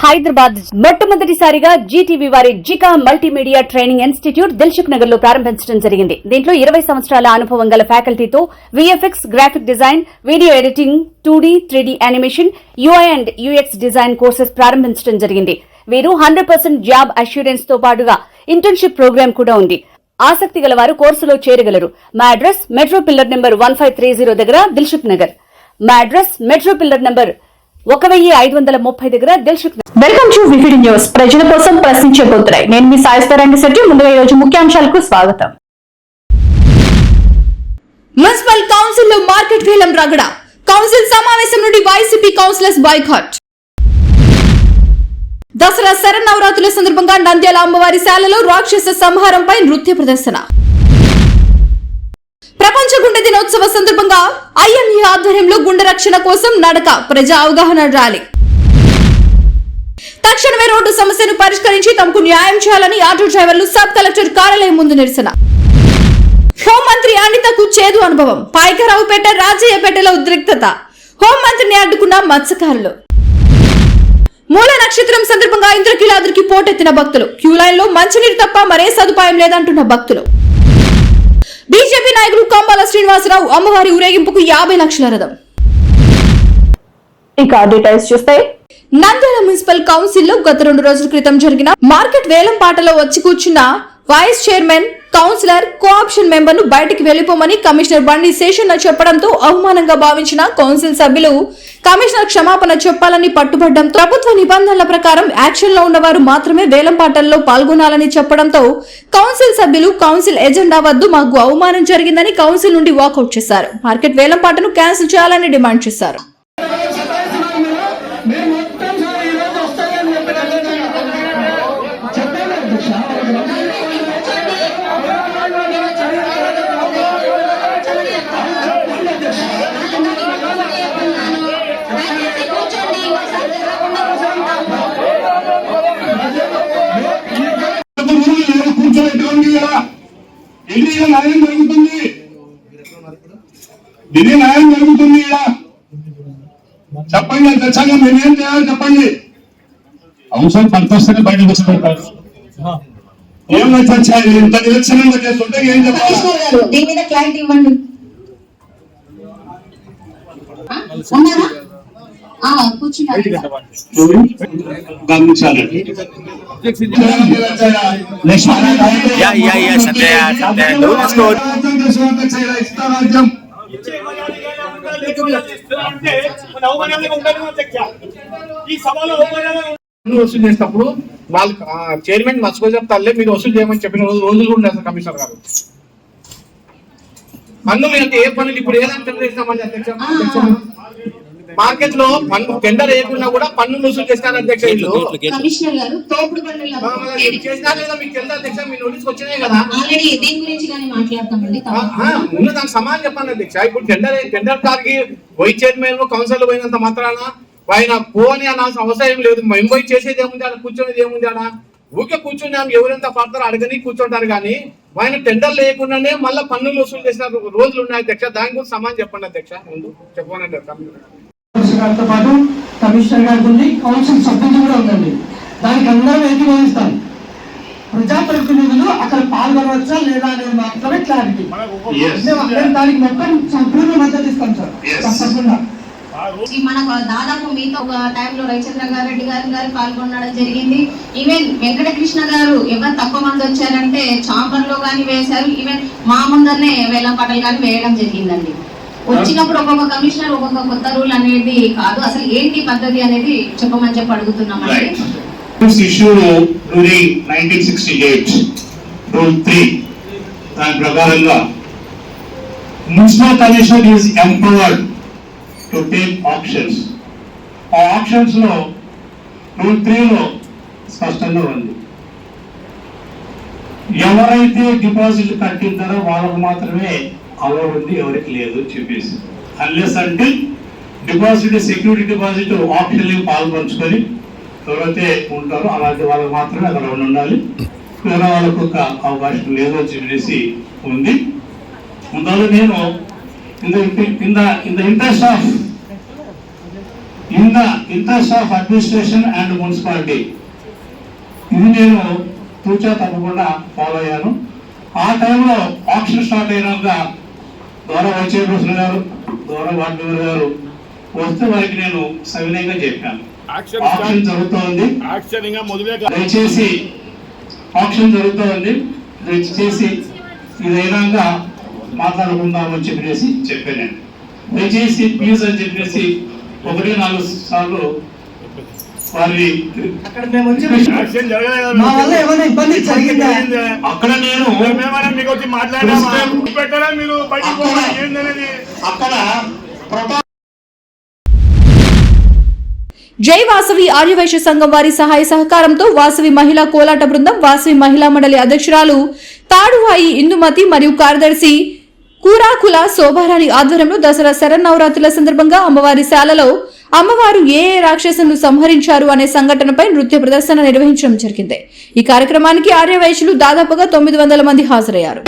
హైదరాబాద్ మొట్టమొదటిసారిగా జీటీవీ వారి Zika multimedia training institute Dilsukh Nagar లో ప్రారంభించడం జరిగింది. దీంట్లో 20 సంవత్సరాల అనుభవం గల ఫ్యాకల్టీతో VFX, graphic design, video editing, 2D, 3D animation, UI and UX design courses ప్రారంభించడం జరిగింది. వీరు 100% జాబ్ అష్యూరెన్స్ తో పాటుగా ఇంటర్న్షిప్ ప్రోగ్రామ్ కూడా ఉంది. ఆసక్తి గల వారు కోర్సులో చేరగలరు. మా అడ్రస్ మెట్రో పిల్లర్ నెంబర్ 1530 దగ్గర దిల్సుఖ్ నగర్. మా అడ్రస్ మెట్రో పిల్లర్ నెంబర్ 1530 దగ్గర Dilsukh Nagar. Welcome to VVD news. ప్రజల కోసం ప్రశ్నించే గొంతులై నేను మీ సాయిస్తరంగి శెట్టి. ముందుగా ఈ రోజు ముఖ్యాంశాలకు స్వాగతం. మున్సిపల్ కౌన్సిల్ లో మార్కెట్ వేలం రగడ. కౌన్సిల్ సమావేశం నుండి వైసీపీ కౌన్సిలర్స్ బాయ్కాట్. దసరా శరన్నవరాత్రుల సందర్భంగా నంద్యాల అమ్మవారి శాలలో రాక్షస సంహారంపై నృత్య ప్రదర్శన. ప్రపంచ గుండె దినోత్సవ సందర్భంగా IME ఆధ్వర్యంలో గుండె రక్షణ కోసం నడక ప్రజా అవగాహన ర్యాలీ. తక్షణమే రోడ్డు సమస్యను పరిష్కరించి తమకు న్యాయం చేయాలని ఆటో డ్రైవర్లు సబ్ కలెక్టర్ కార్యాలయం ముందు నిరసన. హోంమంత్రి అనితకు చేదు అనుభవం. పాయకరావుపేట, రాజయ్యపేటలో ఉద్రిక్తత. హోంమంత్రిని అడ్డుకున్న మత్స్యకారులు. మూల నక్షత్రం సందర్భంగా ఇంద్రకీలాద్రికి పోటెత్తిన భక్తులు. క్యూలైన్ లో మంచినీరు తప్ప మరే సదుపాయం లేదంటున్న భక్తులు. బీజేపీ నాయకులు కంబాల శ్రీనివాసరావు అమ్మవారి ఊరేగింపుకు 50 లక్షల రథం. ఇక డీటెయిల్స్ చూస్తే నంద్యాల మున్సిపల్ కౌన్సిల్ లో గత 2 రోజుల క్రితం జరిగిన మార్కెట్ వేలం పాటలో వచ్చి కూర్చున్న vice chairman, councillor, co-option member ను బయటికి వెళ్లిపోమని కమిషనర్ బండి శేషన్న చెప్పడంతో అవమానంగా భావించిన కౌన్సిల్ సభ్యులు కమిషనర్ క్షమాపణ చెప్పాలని పట్టుబడ్డంతో ప్రభుత్వ నిబంధనల ప్రకారం యాక్షన్ లో ఉన్నవారు మాత్రమే వేలం పాటల్లో పాల్గొనాలని చెప్పడంతో కౌన్సిల్ సభ్యులు కౌన్సిల్ ఎజెండా వద్దు మాకు అవమానం జరిగిందని కౌన్సిల్ నుండి వాకౌట్ చేశారు. మార్కెట్ వేలం పాటను క్యాన్సిల్ చేయాలని డిమాండ్ చేశారు. న్యాయం జరుగుతుంది, ఇది న్యాయం జరుగుతుంది. చెప్పండి అధ్యక్షంగా మేమేం చేయాలి చెప్పండి. అవసరం పనికొస్తేనే బయటకు వస్తుంటారు. ఏం చర్చ ఇంత నిరక్షణంగా చేస్తుంటే ఏం చెప్పాలి? దీని మీద క్లారిటీ ఇవ్వండి. గమనించాలి. వసూలు చేసినప్పుడు వాళ్ళు చైర్మన్ మర్చిపో చెప్తారులే మీరు వసూలు చేయమని చెప్పిన రోజులు ఉండదు కమిషనర్ గారు. పన్ను అంటే ఏ పనులు ఇప్పుడు ఏదంటే చేసినామని అధ్యక్ష మార్కెట్ లో పన్ను టెండర్ వేయకుండా కూడా పన్ను వసూలు చేస్తారు అధ్యక్ష. చేసినారు లేదా మీకు తెలుసు అధ్యక్ష? మీ నోటీస్కి వచ్చినాయి కదా, ముందు దానికి సమాధానం చెప్పండి అధ్యక్ష. ఇప్పుడు టెండర్ కార్కి వైస్ చైర్మన్ కౌన్సిల్ పోయినంత మాత్రాన ఆయన పోని అనాల్సిన అవసరం లేదు. మేము పోయి చేసేది ఏముంది, ఆడ కూర్చొనేది ఏముంది? ఆడ ఊరికే కూర్చున్నాం, ఎవరెంత పడతారో అడగని కూర్చుంటారు. కానీ ఆయన టెండర్ లేకుండానే మళ్ళీ పన్నులు వసూలు చేసిన రోజులు ఉన్నాయి అధ్యక్ష. దాని గురించి సమాధానం చెప్పండి అధ్యక్ష. ముందు చెప్పమని గారితో పాటు కమిషనర్ గారికి ఉంది, కౌన్సిల్ సభ్యులు కూడా ఉందండి. దానికి అందరం ఏకీభవిస్తాం. ప్రజాప్రతినిధులు అక్కడ పాల్గొనవచ్చా లేదా అనేది మాత్రమే క్లారిటీ. దానికి మొత్తం సంపూర్ణ మద్దతు ఇస్తాం సార్ తప్పకుండా. మనకు దాదాపు మీతో ఒక టైంలో రవిచంద్ర గారెడ్డి గారు పాల్గొనడం జరిగింది. ఈవెన్ వెంకటకృష్ణ గారు ఎవరు తక్కువ మంది వచ్చారంటే చాంబర్ లో కానీ వేశారు. ఈవెన్ మా ముందరనే వేలం పాటలు కానీ వేయడం జరిగిందండి. వచ్చినప్పుడు ఒక్కొక్క కమిషనర్ ఒక్కొక్క కొత్త రూల్ అనేది కాదు, అసలు ఏంటి పద్ధతి అనేది చెప్పమని చెప్పి అడుగుతున్నామండి. దాని ప్రకారంగా municipal commission is empowered to take options. ఆ ఆప్షన్స్ లో రూల్ 3 లో స్పష్టంగా ఉంది, ఎవరైతే డిపాజిట్ కట్టింటారో వాళ్ళకు మాత్రమే అలౌడ్ ఉంది, ఎవరికి లేదు చెప్పేసి. అన్లెస్ అంటే డిపాజిట్ సెక్యూరిటీ డిపాజిట్ ఆప్షన్ పాల్పంచుకొని ఎవరైతే ఉంటారో అలాంటి వాళ్ళకి మాత్రమే అక్కడ ఉండాలి. వేరే వాళ్ళకు ఒక అవకాశం లేదు అని చెప్పేసి ఉంది. అందువల్ల నేను in the interest of in the interest of administration and municipality. ఇది నేను తూచా తప్పకుండా ఫాలో అయ్యాను. ఆ టైంలో ఆక్షన్ స్టార్ట్ అయినాక గౌరవ వైస్ చైర్పర్సన్ గారు, గౌరవ వార్డు మెంబర్ గారు వస్తే వారికి నేను సవినయంగా చెప్పాను, ఆక్షన్ జరుగుతోంది, దయచేసి ఆక్షన్ జరుగుతోంది, దయచేసి ఇదైనాక మాట్లాడుకుందామని చెప్పేసి చెప్పాను. నేను దయచేసి ప్లీజ్ అని చెప్పేసి 1-4 సార్లు వారి అక్కడ మేము వచ్చి మా వల్ల ఏమైనా ఇబ్బంది జరిగిందా? అక్కడ నేను అక్కడ జై వాసవి ఆర్యవైశ్య సంఘం వారి సహాయ సహకారంతో వాసవి మహిళా కోలాట బృందం, వాసవి మహిళా మండలి అధ్యక్షురాలు తాడువాయి ఇందుమతి మరియు కార్యదర్శి కూరాకుల శోభారాణి ఆధ్వర్యంలో దసరా శరన్నవరాత్రుల సందర్భంగా అమ్మవారి శాలలో అమ్మవారు ఏ రాక్షసులను సంహరించారు అనే సంఘటనపై నృత్య ప్రదర్శన నిర్వహించడం జరిగింది. ఈ కార్యక్రమానికి ఆర్యవైశ్యులు దాదాపుగా 900 మంది హాజరయ్యారు.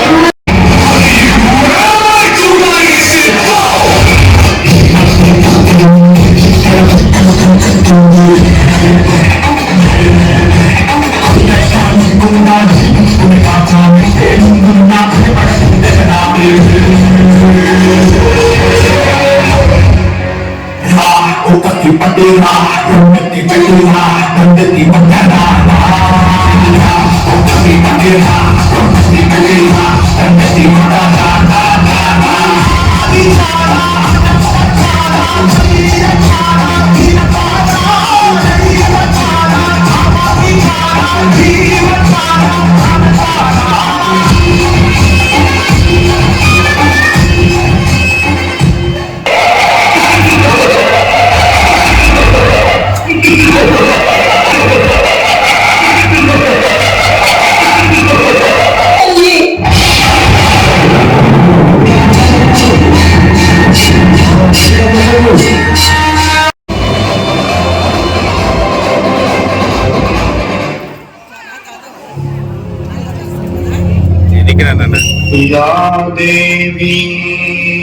या देवी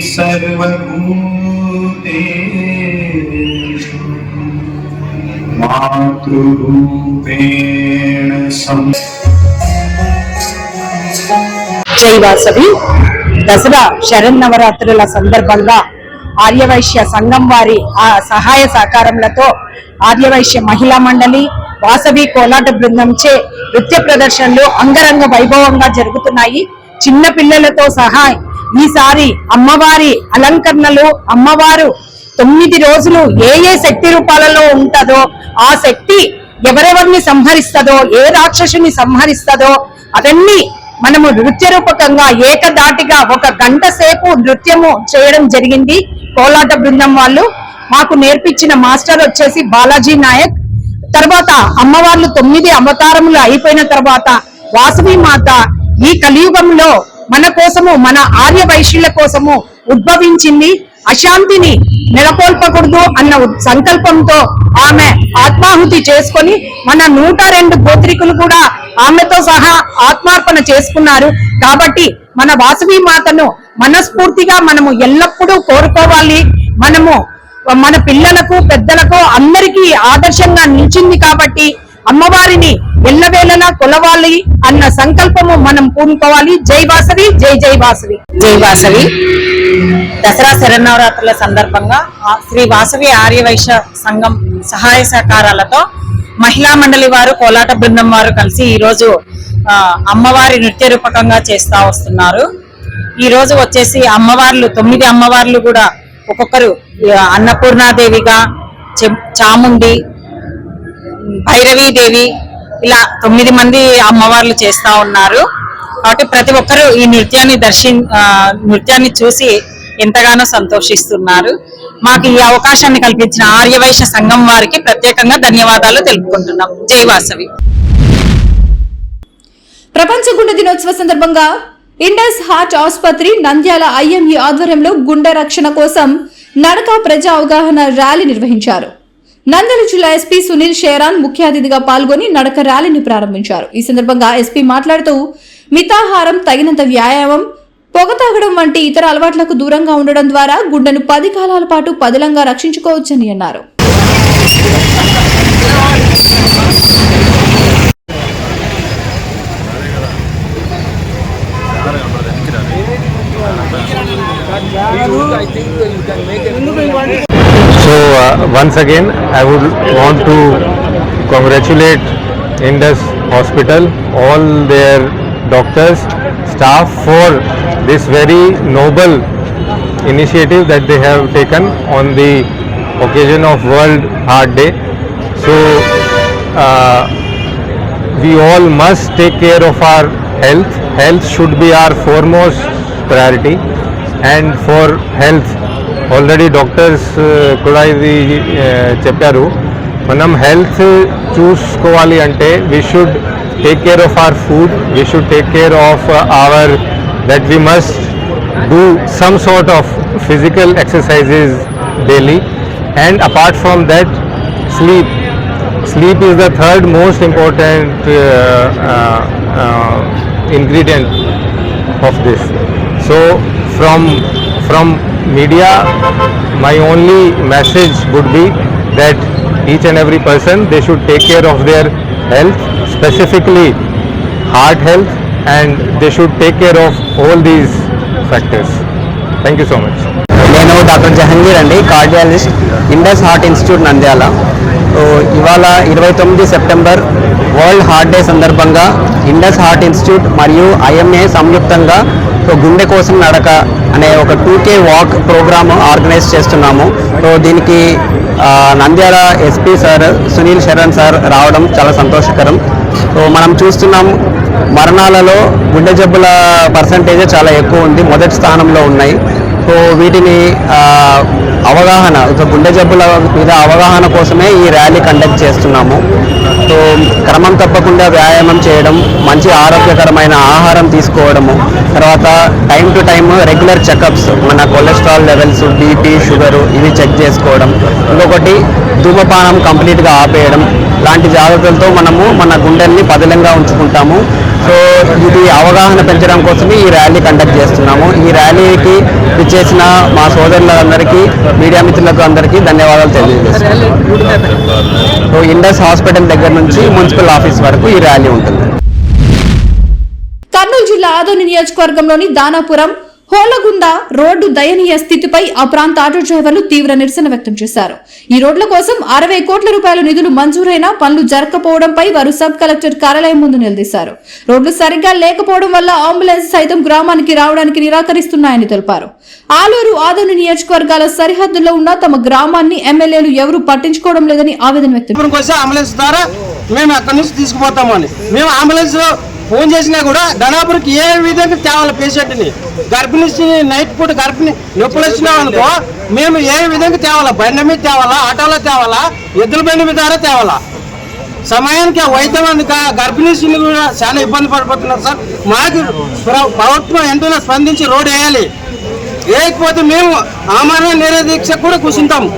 सर्वभूतेषु मातृरूपेण జై వాసవి. దసరా శరన్నవరాత్రుల సందర్భంగా ఆర్యవైశ్య సంఘం వారి సహాయ సహకారములతో ఆర్యవైశ్య మహిళా మండలి, వాసవి కోలాట బృందంచే నృత్య ప్రదర్శనలు అంగరంగ వైభవంగా జరుగుతున్నాయి. చిన్న పిల్లలతో సహా ఈసారి అమ్మవారి అలంకరణలు, అమ్మవారు 9 రోజులు ఏ శక్తి రూపాలలో ఉంటుందో ఆ శక్తి ఎవరెవరిని సంహరిస్తుందో, ఏ రాక్షసుని సంహరిస్తుందో అవన్నీ మనము నృత్య రూపకంగా ఏకదాటిగా 1 గంట సేపు నృత్యము చేయడం జరిగింది. కోలాట బృందం వాళ్ళు మాకు నేర్పించిన మాస్టర్ వచ్చేసి బాలాజీ నాయక్. తర్వాత అమ్మవార్లు 9 అవతారములు అయిపోయిన తర్వాత వాసవి మాత ఈ కలియుగంలో మన కోసము, మన ఆర్య వైశ్యుల కోసము ఉద్భవించింది. అశాంతిని నెలకొల్పకూడదు అన్న సంకల్పంతో ఆమె ఆత్మాహుతి చేసుకొని మన 102 గోత్రికులు కూడా ఆమెతో సహా ఆత్మార్పణ చేసుకున్నారు. కాబట్టి మన వాసవి మాతను మనస్ఫూర్తిగా మనము ఎల్లప్పుడూ కోరుకోవాలి. మనము మన పిల్లలకు, పెద్దలకు అందరికీ ఆదర్శంగా నిలిచింది కాబట్టి అమ్మవారిని ఎల్లవేళలా కొలవాలి అన్న సంకల్పము మనం పూనుకోవాలి. జై వాసవి, జై జై వాసవి. జై వాసవి. దసరా శరన్నవరాత్రుల సందర్భంగా శ్రీ వాసవి ఆర్యవైశ్య సంఘం సహాయ సహకారాలతో మహిళా మండలి వారు, కోలాట బృందం వారు కలిసి ఈ రోజు అమ్మవారి నృత్య రూపకంగా చేస్తా వస్తున్నారు. ఈ రోజు వచ్చేసి అమ్మవార్లు 9 అమ్మవార్లు కూడా ఒక్కొక్కరు అన్నపూర్ణాదేవిగా, చాముండి, భైరవీదేవి ఇలా 9 మంది అమ్మవార్లు చేస్తా ఉన్నారు. కాబట్టి ప్రతి ఒక్కరూ ఈ నృత్యాన్ని చూసి ఎంతగానో సంతోషిస్తున్నారు. మాకు ఈ అవకాశాన్ని కల్పించిన ఆర్యవైశ్య సంఘం వారికి ప్రత్యేకంగా ధన్యవాదాలు తెలుపుకుంటున్నాం. జై వాసవి. ప్రపంచ గుండె దినోత్సవ సందర్భంగా ఇండస్ హార్ట్ ఆసుపత్రి నంద్యాల ఐఎంఈ ఆధ్వర్యంలో గుండె రక్షణ కోసం నడక ప్రజా అవగాహన ర్యాలీ నిర్వహించారు. నంద్యాల జిల్లా ఎస్పీ సునీల్ షేరాన్ ముఖ్య అతిథిగా పాల్గొని నడక ర్యాలీని ప్రారంభించారు. ఈ సందర్భంగా ఎస్పీ మాట్లాడుతూ మితాహారం, తగినంత వ్యాయామం, పొగ తాగడం వంటి ఇతర అలవాట్లకు దూరంగా ఉండడం ద్వారా గుండెను 10 కాలాల పాటు పదిలంగా రక్షించుకోవచ్చని అన్నారు. once again, I would want to congratulate Indus Hospital, all their doctors, staff for this very noble initiative that they have taken on the occasion of World Heart Day. So we all must take care of our health. Health should be our foremost priority, and for health already doctors కూడా ఇది చెప్పారు. మనం health చూసుకోవాలి అంటే we should take care of our food, we should take care of that we must do some sort of physical exercises daily, and apart from that, sleep is the third most important ingredient of this. So from media, my only message would be that each and every person, they should take care of their health, specifically heart health, and they should take care of all these factors. Thank you so much. నేను doctor Jahangir అండి, cardiologist, Indus heart institute Nandyal. So ఇవాళ 29 September world heart day సందర్భంగా Indus heart institute మరియు IMA సంయుక్తంగా so గుండె కోసం నడక అనే ఒక 2K వాక్ ప్రోగ్రామ్ ఆర్గనైజ్ చేస్తున్నాము. సో దీనికి Nandyal SP sir Sunil Sharan sir రావడం చాలా సంతోషకరం. సో మనం చూస్తున్నాం మరణాలలో గుండె జబ్బుల పర్సంటేజ్ చాలా ఎక్కువ ఉంది, మొదటి స్థానంలో ఉన్నాయి. సో వీటిని అవగాహన, గుండె జబ్బుల మీద అవగాహన కోసమే ఈ ర్యాలీ కండక్ట్ చేస్తున్నాము. సో క్రమం తప్పకుండా వ్యాయామం చేయడం, మంచి ఆరోగ్యకరమైన ఆహారం తీసుకోవడము, తర్వాత time to time regular checkups, మన కొలెస్ట్రాల్ లెవెల్స్, బీపీ, షుగరు ఇవి చెక్ చేసుకోవడం, ఇంకొకటి ధూమపానం కంప్లీట్గా ఆపేయడం లాంటి జాగ్రత్తలతో మనము మన గుండెల్ని పదిలంగా ఉంచుకుంటాము. సో ఇది అవగాహన పెంచడం కోసమే ఈ ర్యాలీ కండక్ట్ చేస్తున్నాము. ఈ ర్యాలీకి ఇచ్చేసిన మా సోదరులందరికీ, మీడియా మిత్రులకు అందరికీ ధన్యవాదాలు తెలియజేస్తున్నాను. సో ఇండస్ హాస్పిటల్ దగ్గర నుంచి మున్సిపల్ ఆఫీస్ వరకు ఈ ర్యాలీ ఉంటుంది. కర్నూలు జిల్లా ఆదోని నియోజకవర్గంలోని దానాపురం హోలగుంద రోడ్డు దయనీయ స్థితిపై ఆ ప్రాంత ఆటో డ్రైవర్లు తీవ్ర నిరసన వ్యక్తం చేశారు. ఈ రోడ్ల కోసం 60 కోట్ల రూపాయల నిధులు మంజూరైనా పనులు జరగకపోవడంపై వారు సబ్ కలెక్టర్ కార్యాలయం ముందు నిలదీశారు. రోడ్లు సరిగ్గా లేకపోవడం వల్ల అంబులెన్స్ సైతం గ్రామానికి రావడానికి నిరాకరిస్తున్నాయని తెలిపారు. ఆలూరు, ఆదోని నియోజకవర్గాల సరిహద్దుల్లో ఉన్న తమ గ్రామాన్ని ఎమ్మెల్యేలు ఎవరూ పట్టించుకోవడం లేదని ఆవేదన వ్యక్తం చేశారు. ఫోన్ చేసినా కూడా ధనాపురికి ఏ విధంగా తేవాలి పేషెంట్ని, గర్భిణి నైట్ పూట గర్భిణి నొప్పులు వచ్చినాం అనుకో మేము ఏ విధంగా తేవాలా, బండి మీద తేవాలా, ఆటోలో తేవాలా, ఎద్దుల బండి మీద తేవాలా, సమయానికి ఆ వైద్యం అందుక గర్భిణీ స్త్రీలు కూడా చాలా ఇబ్బంది పడిపోతున్నారు సార్. మాకు ప్రభుత్వం ఎంతో స్పందించి రోడ్ వేయాలి, వేయకపోతే మేము ఆమరణ నిరదీక్ష కూడా కూర్చుంటాము.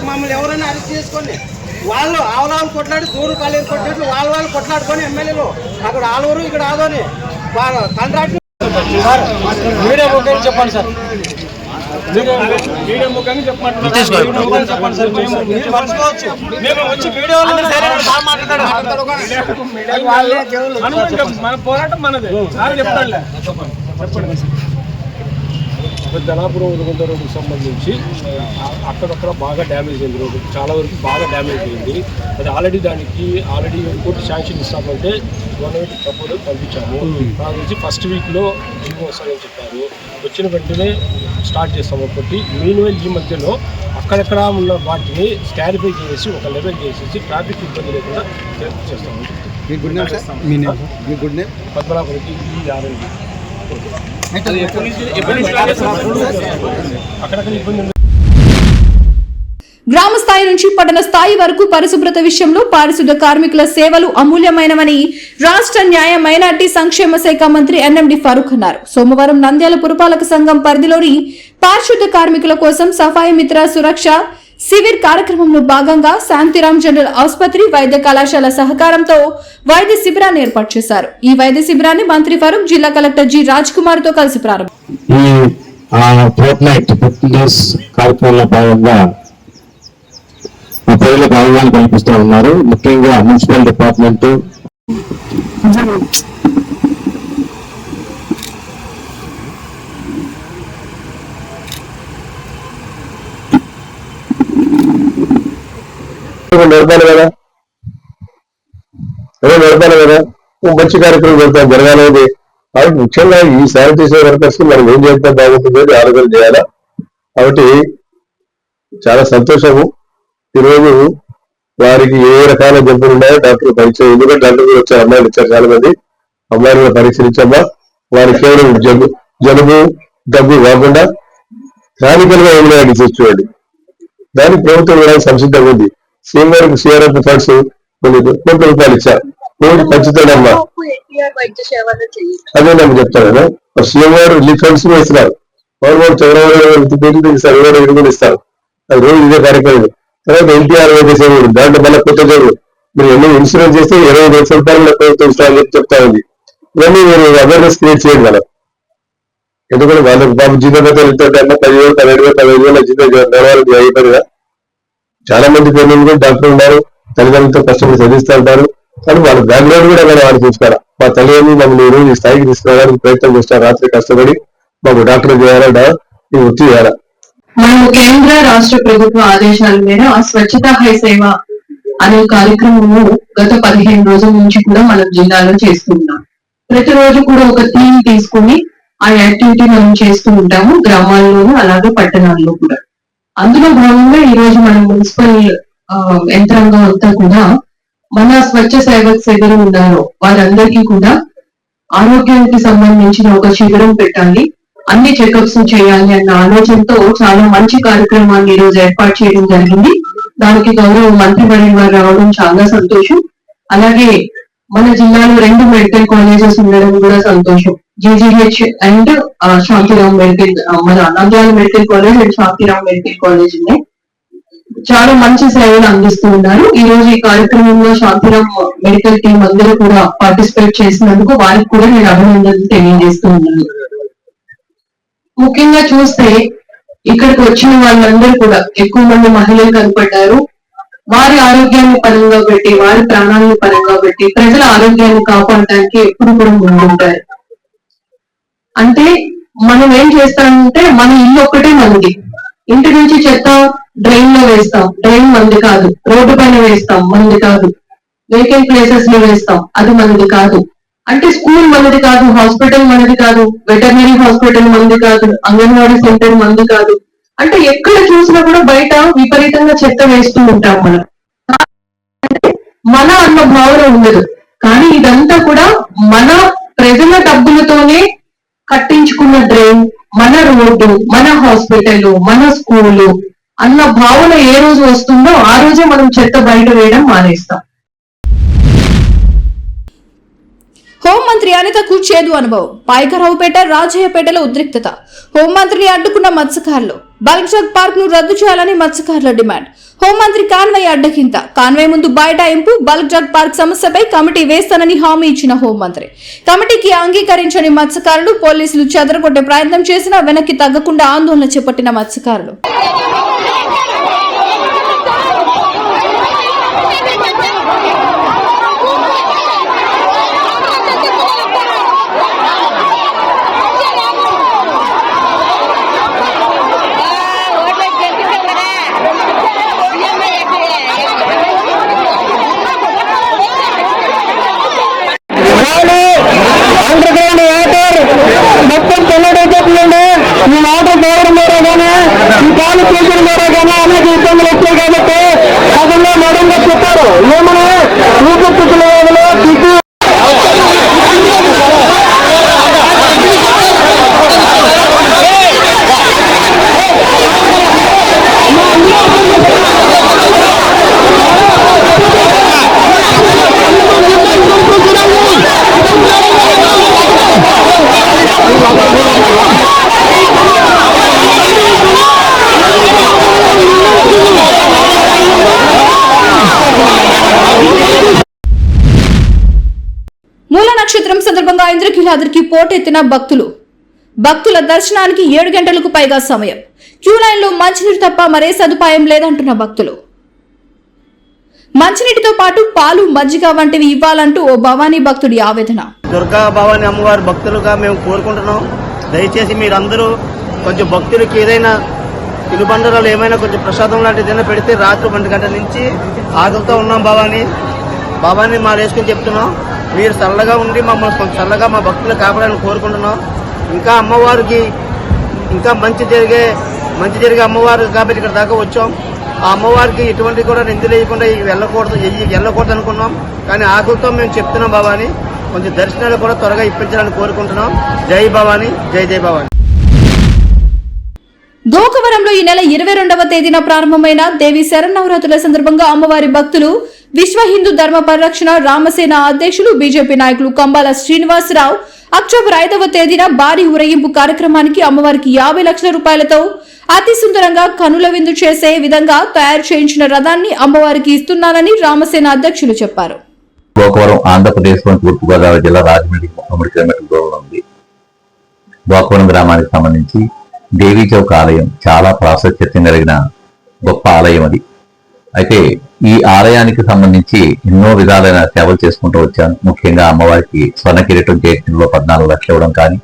మమ్మల్ని ఎవరైనా అరెస్ట్ చేసుకోండి, వాళ్ళు ఆవులాలు కొట్లాడి దూరు కాలేరు కొట్టినట్లు వాళ్ళు కొట్లాడుకొని ఎమ్మెల్యేలు అక్కడ ఆలూరు ఇక్కడ ఆదోని కాంట్రాక్ట్ చెప్పండి సార్. మీడియా ముఖంగా చెప్పండి సార్. మేము వచ్చి మన పోరాటం మనదే చెప్తాను. చెప్పండి. ధనాపురం ఉదగుంట రోడ్డుకు సంబంధించి అక్కడక్కడ బాగా డ్యామేజ్ అయింది, రోడ్డు చాలా వరకు బాగా డ్యామేజ్ అయింది. అది ఆల్రెడీ ఇంకోటి శాంక్షన్ ఇస్తామంటే గవర్నమెంట్ ప్రపోజల్ పంపించాము. నాకు నుంచి ఫస్ట్ వీక్లో జీవో వస్తామని చెప్పారు. వచ్చిన వెంటనే స్టార్ట్ చేస్తాము. ఒకటి మీన్వైల్ ఈ మధ్యలో అక్కడెక్కడ ఉన్న వాటిని స్కారిఫై చేసి ఒక లెవెల్ చేసేసి ట్రాఫిక్ ఇబ్బంది లేకుండా చేస్తాము. పద్మనాభునికి ఈ ఆరోగ్యం గ్రామ స్థాయి నుంచి పట్టణ స్థాయి వరకు పరిశుభ్రత విషయంలో పారిశుద్ధ కార్మికుల సేవలు అమూల్యమైనవని రాష్ట్ర న్యాయ మైనార్టీ సంక్షేమ శాఖ మంత్రి ఎన్ఎండి ఫరూక్ అన్నారు. సోమవారం నంద్యాల పురపాలక సంఘం పరిధిలోని పారిశుద్ధ కార్మికుల కోసం సఫాయి మిత్ర సురక్ష శిబిర్ కార్యక్రమంలో భాగంగా శాంతిరామ్ జనరల్ ఆసుపత్రి, వైద్య కళాశాల సహకారంతో వైద్య శిబిరాన్ని ఏర్పాటు చేశారు. ఈ వైద్య శిబిరాన్ని మంత్రి ఫరూక్ జిల్లా కలెక్టర్ జి రాజ్ కుమార్ తో కలిసి ప్రజలకు అవగాహన కల్పిస్తూ ఉన్నారు. ముఖ్యంగా మున్సిపల్ డిపార్ట్మెంట్ నడపాలి కదా, మంచి కార్యక్రమం జరగాలనేది. కాబట్టి ముఖ్యంగా ఈ శానిటేషన్ వర్కర్స్ కి మనం ఏం చేస్తే బాగుంటుంది ఆలోచన చేయాలా. కాబట్టి చాలా సంతోషము. ఈరోజు వారికి ఏ రకాల జబ్బులు ఉన్నాయో డాక్టర్ పరీక్ష, ఎందుకంటే డాక్టర్ వచ్చారు, అమ్మాయిలు వచ్చారు, చాలా మంది అమ్మాయిలను పరీక్షించమ్మా. వారికి కేవలం జలుబు దగ్గు కాకుండా క్రానికల్ గా ఏమైనా డిసీజ్ చూడండి, దానికి ప్రభుత్వం కూడా సంసిద్ధంగా ఉంది. సీఎం సిఆర్ఎఫ్ ఫండ్స్ కొన్ని కోట్ల రూపాయలు ఇచ్చారు. ఖచ్చితంగా అదే నేను చెప్తాను కదా, సీఎం గారు రిలీఫ్ ఫండ్స్ కూడా ఇస్తున్నారు. గవర్నమెంట్ చంద్రబాబు కూడా ఇస్తారు. అది రోజు ఇదే కార్యక్రమం. తర్వాత ఎన్టీఆర్ సేవలు, దాంట్లో మళ్ళీ కొత్త చదువు మీరు ఎన్ని ఇన్సూరెన్స్ చేస్తే 25 లక్షల రూపాయలు ప్రభుత్వం ఇస్తారని చెప్తా ఉంది. ఇవన్నీ మీరు అవేర్నెస్ క్రియేట్ చేయండి మనం. ఎందుకంటే వాళ్ళకి బాబు జీవితం వెళ్తుంటే 10,000, 12,000, 15,000 జీవితం నెలవాళ్ళకి అయిపోయిందా. చాలా మంది పిల్లలు డాక్టర్ ఉన్నారు, తల్లిదండ్రులతో కష్టపడి చదివిస్తూ ఉంటారు. కానీ వాళ్ళ బ్యాక్గ్రౌండ్ కూడా మనం వాళ్ళు చూసుకోవాలి. మా తల్లిదండ్రులు మమ్మల్ని ఈరోజు ఈ స్థాయికి తీసుకురావడానికి ప్రయత్నం చేస్తారు. రాత్రి కష్టపడి మాకు డాక్టర్ చేయాలా, ఈ వృత్తి చేయాలా. మనము కేంద్ర రాష్ట్ర ప్రభుత్వ ఆదేశాల మేర స్వచ్ఛత హై సేవ అనే కార్యక్రమము గత 15 రోజుల నుంచి కూడా మనం జిల్లాలో చేస్తున్నాం. ప్రతిరోజు కూడా ఒక థీమ్ తీసుకుని ఆ యాక్టివిటీ మనం చేస్తూ ఉంటాము, గ్రామాల్లోనూ అలాగే పట్టణాల్లో కూడా. అందులో భాగంగా ఈ రోజు మన మున్సిపల్ యంత్రాంగం అంతా కూడా మన స్వచ్ఛ సేవక్ శిబిరం ఉన్నారో వారందరికీ కూడా ఆరోగ్యానికి సంబంధించిన ఒక శిబిరం పెట్టాలి, అన్ని చెకప్స్ చేయాలి అన్న ఆలోచనతో చాలా మంచి కార్యక్రమాన్ని ఈ రోజు ఏర్పాటు చేయడం జరిగింది. దానికి గౌరవ మంత్రివర్యులు వారు రావడం చాలా సంతోషం. అలాగే మన జిల్లాలో 2 మెడికల్ కాలేజెస్ ఉండడం కూడా సంతోషం. జీజీహెచ్ అండ్ శాంతిరామ్ మెడికల్, మన Nandyal medical college and Shantiram medical college ఉన్నాయి. చాలా మంచి సేవలు అందిస్తూ ఉన్నారు. ఈ రోజు ఈ కార్యక్రమంలో శాంతిరామ్ మెడికల్ టీం అందరూ కూడా పార్టిసిపేట్ చేసినందుకు వారికి కూడా నేను అభినందనలు తెలియజేస్తూ ఉన్నాను. ముఖ్యంగా చూస్తే ఇక్కడికి వచ్చిన వాళ్ళందరూ కూడా ఎక్కువ మంది మహిళలు కనపడ్డారు. వారి ఆరోగ్యాన్ని పరంగా పెట్టి, వారి ప్రాణాలను పరంగా పెట్టి ప్రజల ఆరోగ్యాన్ని కాపాడటానికి ఎప్పుడు కూడా ముందుంటారు. అంటే మనం ఏం చేస్తామంటే మన ఇల్లు ఒక్కటే మనది. ఇంటి నుంచి చెత్త డ్రైన్ లో వేస్తాం, డ్రైన్ మనది కాదు. రోడ్డు పైన వేస్తాం, మనది కాదు. వేకెంట్ ప్లేసెస్ లో వేస్తాం, అది మనది కాదు. అంటే స్కూల్ మనది కాదు, హాస్పిటల్ మనది కాదు, వెటర్నరీ హాస్పిటల్ మనది కాదు, అంగన్వాడీ సెంటర్ మనది కాదు. అంటే ఎక్కడ చూసినా కూడా బయట విపరీతంగా చెత్త వేస్తూ ఉంటాం మనం. మన అన్న భావన ఉండదు. కానీ ఇదంతా కూడా మన ప్రజల డబ్బులతోనే కట్టించుకున్న డ్రైన్, మన రోడ్డు, మన హాస్పిటల్, మన స్కూలు అన్న భావన ఏ రోజు వస్తుందో ఆ రోజే మనం చెత్త బయట వేయడం మానేస్తాం. హోంమంత్రి అనితకు చేదు అనుభవం. పాయకరావుపేట, రాజయ్యపేటలో ఉద్రిక్తత. హోంమంత్రిని అడ్డుకున్న మత్స్యకారులు. బల్క్జాగ్ పార్క్ ను రద్దు చేయాలని మత్స్యకారుల డిమాండ్. హోంమంత్రి కాన్వాయ్ అడ్డకింత. కాన్వాయ్ ముందు బైఠాయింపు. బల్క్జాగ్ పార్క్ సమస్యపై కమిటీ వేస్తానని హామీ ఇచ్చిన హోంమంత్రి. కమిటీకి అంగీకరించని మత్స్యకారులు, పోలీసులు చెదరగొట్టే ప్రయత్నం చేసినా వెనక్కి తగ్గకుండా ఆందోళన చేపట్టిన మత్స్యకారులు. మొత్తం తెల్లడైపోతుందండి. ఈ వాటర్ పోవడం ద్వారా కానీ, ఈ పాలు తీయడం ద్వారా కానీ అనేక ఇబ్బందులు వచ్చాయి. కాబట్టి సగంలో మడంగా చెప్పారు. ఏమని ఊపిరితిత్తుల వ్యాధులు, కిడ్నీ నక్షత్రం సందర్భంగా ఇంద్రకీలాద్రికి పోటెత్తిన భక్తుల దర్శనానికి 7 గంటలకు పైగా సమయం. క్యూ లైన్ లో మంచినీరు తప్ప మరే సదుపాయం లేదంటున్న భక్తులు. మంచినీటితో పాటు పాలు మజ్జిగ వంటివి ఇవ్వాలంటూ ఓ భవానీ భక్తుడి ఆవేదన. దుర్గా భవానీ అమ్మవారి భక్తులుగా మేము కోరుకుంటున్నాం. దయచేసి మీరందరూ కొంచెం భక్తులకి ఏదైనా తినుబండరాలు ఏమైనా కొంచెం ప్రసాదం లాంటిది ఏదైనా పెడితే రాత్రి 1 గంటల నుంచి ఆకలితో ఉన్నాం. భవానీ మా వేసుకుని చెప్తున్నాం. మీరు చల్లగా ఉండి మమ్మల్ని కొంచెం చల్లగా మా భక్తులు కాపాడాలని కోరుకుంటున్నాం. ఇంకా అమ్మవారికి ఇంకా మంచి జరిగే అమ్మవారు కాబట్టి ఇక్కడ దాకా వచ్చాం. ఆ అమ్మవారికి ఎటువంటి కూడా నిందలు వేయకుండా వెళ్ళకూడదు అనుకున్నాం. కానీ ఆకులతో మేము చెప్తున్నాం భవానీ కొంచెం దర్శనాలు కూడా త్వరగా ఇప్పించాలని కోరుకుంటున్నాం. జై భవానీ, జై జై భవానీ. దోకవరంలో ఈ నెల 22వ తేదీన ప్రారంభమైన దేవి శరన్నవరాత్రుల సందర్భంగా అమ్మవారి భక్తులు విశ్వ హిందూ ధర్మ పరిరక్షణ రామసేన అధ్యక్షులు బీజేపీ నాయకులు కంబాల శ్రీనివాసరావు అక్టోబర్ 5వ తేదీన భారీ ఊరేగింపు కార్యక్రమానికి అమ్మవారికి 50 లక్షల రూపాయలతో అతి సుందరంగా కనుల విందు చేసే విధంగా తయారు చేయించిన రథాన్ని అమ్మవారికి ఇస్తున్నానని రామసేన అధ్యక్షులు చెప్పారు. గోకవరం ఆంధ్రప్రదేశ్లోని తూర్పుగోదావరి జిల్లా రాజమండ్రి 3 కిలోమీటర్ల దూరంలో ఉంది. గోకవరం గ్రామానికి సంబంధించి దేవీ చౌక్ ఆలయం చాలా ప్రాశస్త్యం కలిగిన గొప్ప ఆలయం అది. అయితే ఈ ఆలయానికి సంబంధించి ఎన్నో విధాలైన సేవలు చేసుకుంటూ వచ్చాను. ముఖ్యంగా అమ్మవారికి స్వర్ణ కిరీటం చేయించడంలో 14 లక్షలు ఇవ్వడం కానీ,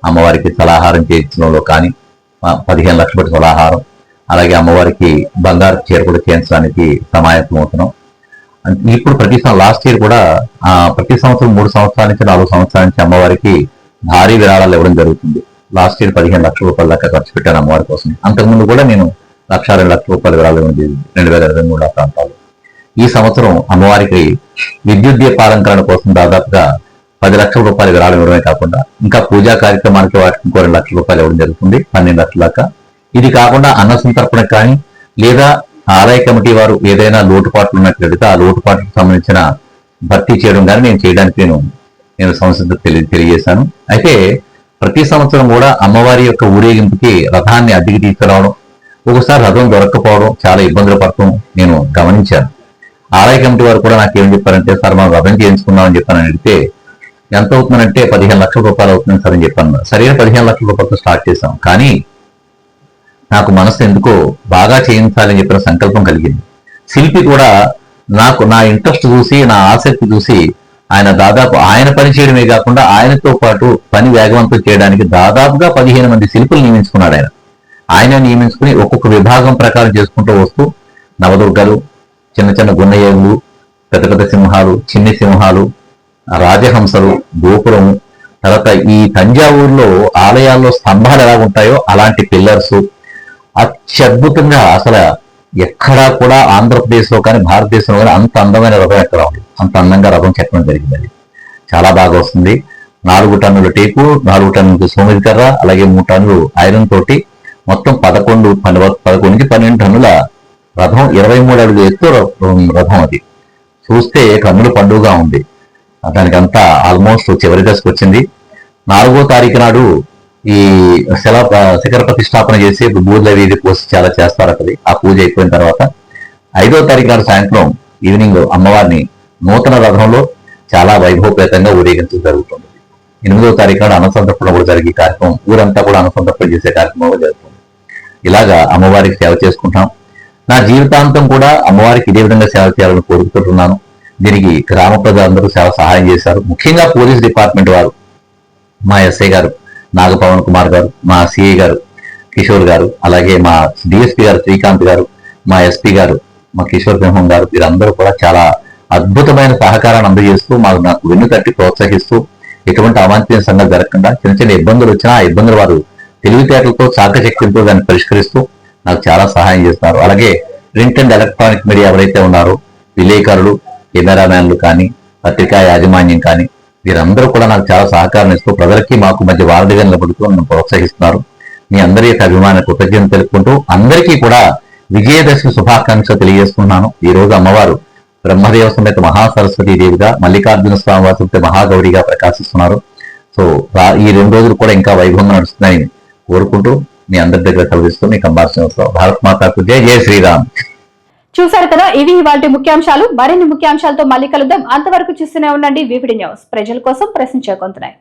అమ్మవారికి సలాహారం చేయించడంలో కానీ 15 లక్షల పెట్టి సలాహారం, అలాగే అమ్మవారికి బంగారు చీర కూడా చేయించడానికి సమాయత్తం అవుతున్నాం. ఇప్పుడు లాస్ట్ ఇయర్ కూడా ప్రతి సంవత్సరం 3 సంవత్సరాల నుంచి 4 సంవత్సరాల నుంచి అమ్మవారికి భారీ విరాళాలు ఇవ్వడం జరుగుతుంది. లాస్ట్ ఇయర్ 15 లక్షల రూపాయల దాకా ఖర్చు పెట్టాను అమ్మవారి కోసం. అంతకుముందు కూడా నేను 1,02 లక్షల రూపాయల విరాళాలు ఇవ్వడం జరిగింది 2023 ప్రాంతాలు. ఈ సంవత్సరం అమ్మవారికి విద్యుత్ దీపాలంకరణ కోసం దాదాపుగా 10 లక్షల రూపాయల విరాళం ఇవ్వడమే కాకుండా ఇంకా పూజా కార్యక్రమానికి వాటికి 2 లక్షల రూపాయలు ఇవ్వడం జరుగుతుంది, 12 లక్షల దాకా. ఇది కాకుండా అన్న సంతర్పణ కానీ లేదా ఆలయ కమిటీ వారు ఏదైనా లోటుపాట్లు ఉన్నట్లయితే ఆ లోటుపాట్లకు సంబంధించిన భర్తీ చేయడం కానీ నేను చేయడానికి నేను సంసిద్ధత తెలియజేశాను. అయితే ప్రతి సంవత్సరం కూడా అమ్మవారి యొక్క ఊరేగింపుకి రథాన్ని అద్దెకి తీసుకురావడం, ఒకసారి రథం దొరక్కపోవడం, చాలా ఇబ్బందులు పడటం నేను గమనించాను. ఆలయ కమిటీ వారు కూడా నాకు ఏం చెప్పారంటే, సార్ మనం రథం చేయించుకున్నామని చెప్పానని అడిగితే ఎంత అవుతుందంటే 15 లక్షల రూపాయలు అవుతుంది సార్ అని చెప్పాను. సరైన 15 లక్షల రూపాయలతో స్టార్ట్ చేశాం. కానీ నాకు మనసు ఎందుకో బాగా చేయించాలని చెప్పిన సంకల్పం కలిగింది. శిల్పి కూడా నా ఇంట్రెస్ట్ చూసి, నా ఆసక్తి చూసి ఆయన పని చేయడమే కాకుండా ఆయనతో పాటు పని వేగవంతం చేయడానికి దాదాపుగా 15 మంది శిల్పులు నియమించుకున్నాడు. ఆయన నియమించుకుని ఒక్కొక్క విభాగం ప్రకారం చేసుకుంటూ వస్తూ నవదుర్గలు, చిన్న చిన్న గున్నయ్యలు, పెద్ద పెద్ద సింహాలు, చిన్ని సింహాలు, రాజహంసలు, గోపురం, తర్వాత ఈ తంజావూరులో ఆలయాల్లో స్తంభాలు ఎలా ఉంటాయో అలాంటి పిల్లర్స్ అత్యద్భుతంగా, అసలు ఎక్కడా కూడా ఆంధ్రప్రదేశ్ లో కానీ భారతదేశంలో కానీ అంత అందమైన రథం ఎక్కడ ఉంది, అంత అందంగా రథం చెక్కడం జరిగింది. అది చాలా బాగా వస్తుంది. 4 టన్నుల టేకు, 4 టన్నుల సోమిదికర్ర, అలాగే 3 టన్నులు ఐరన్ తోటి మొత్తం 11 నుంచి 12 టన్నుల రథం, 23 అడుగుల ఎత్తు రథం. అది చూస్తే కన్నుల పండుగగా ఉంది. దానికంతా ఆల్మోస్ట్ చివరి దశకు వచ్చింది. 4వ తారీఖు నాడు ఈ శిఖర ప్రతిష్టాపన చేసి బూర్ల వీధి పోసి చాలా చేస్తారు అక్కడ. ఆ పూజ అయిపోయిన తర్వాత 5వ తారీఖు నాడు సాయంత్రం ఈవినింగ్ అమ్మవారిని నూతన రథంలో చాలా వైభవపేతంగా ఊరేగించడం జరుగుతుంది. 8వ తారీఖు నాడు అన్నసంతర్పణ కూడా జరిగే కార్యక్రమం, ఊరంతా కూడా అన్నసంతర్పణ చేసే కార్యక్రమం జరుగుతుంది. ఇలాగా అమ్మవారికి సేవ చేసుకుంటాం. నా జీవితాంతం కూడా అమ్మవారికి ఇదే విధంగా సేవ చేయాలని కోరుకుంటున్నాను. దీనికి గ్రామ ప్రజలందరూ సహాయం చేశారు. ముఖ్యంగా పోలీస్ డిపార్ట్మెంట్ వారు, మా ఎస్ఐ గారు నాగపవన్ కుమార్ గారు, మా సిఐ గారు కిషోర్ గారు, అలాగే మా డిఎస్పీ గారు శ్రీకాంత్ గారు, మా ఎస్పీ గారు మా కిషోర్ సింహం గారు, వీరందరూ కూడా చాలా అద్భుతమైన సహకారాన్ని అందజేస్తూ నాకు వెన్ను తట్టి ప్రోత్సహిస్తూ ఎటువంటి అవాంఛనీయ సంఘటన జరగకుండా చిన్న చిన్న ఇబ్బందులు వచ్చినా ఆ ఇబ్బందులు వారు తెలివితేటలతో చాకచక్యంతో దాన్ని పరిష్కరిస్తూ నాకు చాలా సహాయం చేస్తున్నారు. అలాగే ప్రింట్ అండ్ ఎలక్ట్రానిక్ మీడియా ఎవరైతే ఉన్నారో, విలేకరులు, కెమెరామ్యాన్లు కానీ, పత్రికా యాజమాన్యం కానీ, వీరందరూ కూడా నాకు చాలా సహకారం ఇస్తూ ప్రజలకి మాకు మధ్య వారధిగా నిలబడుతూ నన్ను ప్రోత్సహిస్తున్నారు. మీ అందరి యొక్క అభిమాన కృతజ్ఞతలు తెలుపుకుంటూ అందరికీ కూడా విజయదశమి శుభాకాంక్షలు తెలియజేస్తున్నాను. ఈ రోజు అమ్మవారు బ్రహ్మదేవ సమేత మహాసరస్వతీ దేవిగా, మల్లికార్జున స్వామి వారి మహాగౌరిగా ప్రకాశిస్తున్నారు. సో ఈ 2 రోజులు కూడా ఇంకా వైభవంగా నడుస్తున్నాయని కోరుకుంటూ మీ అందరి దగ్గర కలిగిస్తూ మీ కంబార్షన్ భారత్ మాతాకు జై, జై శ్రీరామ్. చూశారు కదా, ఇవి ఇవాల్టి ముఖ్యాంశాలు. మరిన్ని ముఖ్యాంశాలతో మళ్ళీ కలుద్దాం. అంతవరకు చూస్తూనే ఉండండి వివిడి న్యూస్, ప్రజల కోసం ప్రశ్నించే గొంతునాయి.